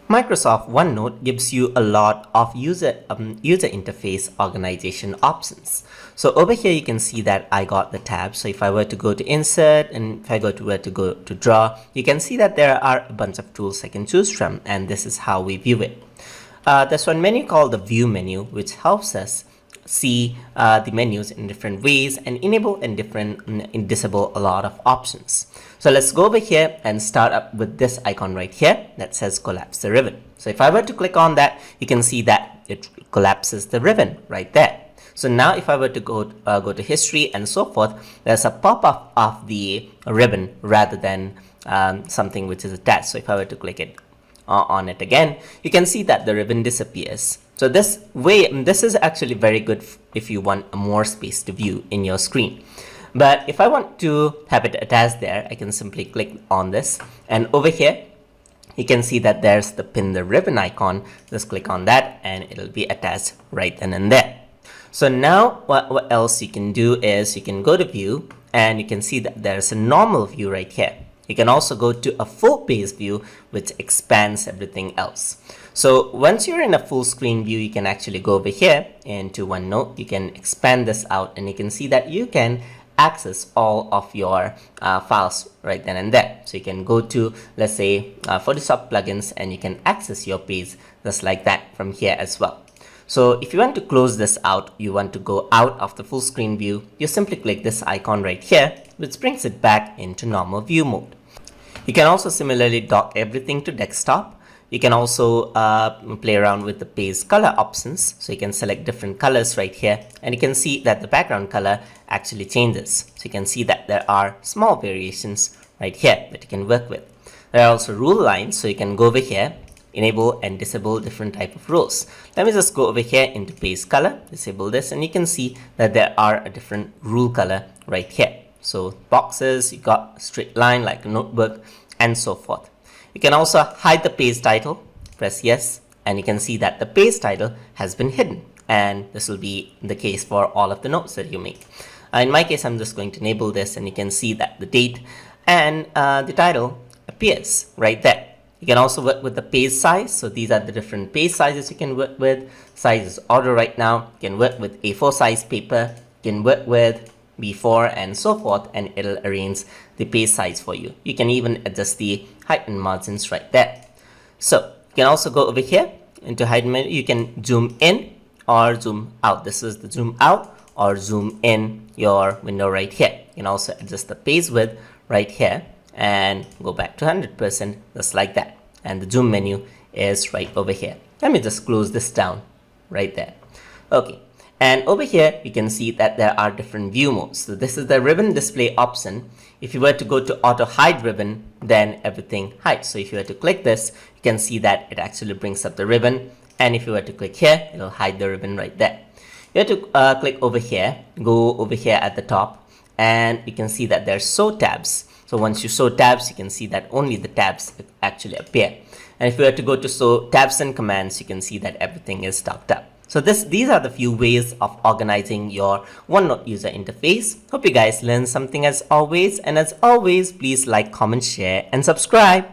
Microsoft OneNote gives you a lot of user interface organization options. So over here you can see that I got the tab. So if I were to go to insert and if I go to draw, you can see that there are a bunch of tools I can choose from, and this is how we view it. There's one menu called the view menu, which helps us see the menus in different ways and enable and disable a lot of options. So let's go over here and start up with this icon right here that says collapse the ribbon. So if I were to click on that, you can see that it collapses the ribbon right there. So now if I were to go to history and so forth, there's a pop-up of the ribbon rather than something which is attached. So if I were to click it on it again, you can see that the ribbon disappears. So this is actually very good if you want more space to view in your screen. But if I want to have it attached there, I can simply click on this, and over here you can see that there's the pin the ribbon icon. Just click on that and it'll be attached right then and there. So now what else you can do is you can go to view and you can see that there's a normal view right here. You can also go to a full page view, which expands everything else. So once you're in a full screen view, you can actually go over here into OneNote. You can expand this out and you can see that you can access all of your files right then and there. So you can go to, let's say, Photoshop plugins, and you can access your page just like that from here as well. So if you want to close this out, you want to go out of the full screen view, you simply click this icon right here, which brings it back into normal view mode. You can also similarly dock everything to desktop. You can also play around with the page color options. So you can select different colors right here, and you can see that the background color actually changes. So you can see that there are small variations right here that you can work with. There are also rule lines, so you can go over here, enable and disable different type of rules. Let me just go over here into page color, disable this, and you can see that there are a different rule color right here. So boxes, you got straight line like a notebook and so forth. You can also hide the page title, press yes, and you can see that the page title has been hidden, and this will be the case for all of the notes that you make. In my case, I'm just going to enable this, and you can see that the date and the title appears right there. You can also work with the page size. So these are the different page sizes you can work with. Size is auto right now. You can work with A4 size paper. You can work with B4 and so forth, and it'll arrange the page size for you. You can even adjust the height and margins right there. So you can also go over here into height menu. You can zoom in or zoom out. This is the zoom out or zoom in your window right here. You can also adjust the page width right here and go back to 100% just like that. And the zoom menu is right over here. Let me just close this down right there. Okay. And over here, you can see that there are different view modes. So this is the ribbon display option. If you were to go to auto hide ribbon, then everything hides. So if you were to click this, you can see that it actually brings up the ribbon. And if you were to click here, it'll hide the ribbon right there. You have to click over here, go over here at the top, and you can see that there's show tabs. So once you show tabs, you can see that only the tabs actually appear. And if you were to go to show tabs and commands, you can see that everything is docked up. So these are the few ways of organizing your OneNote user interface. Hope you guys learned something as always. And as always, please like, comment, share, and subscribe.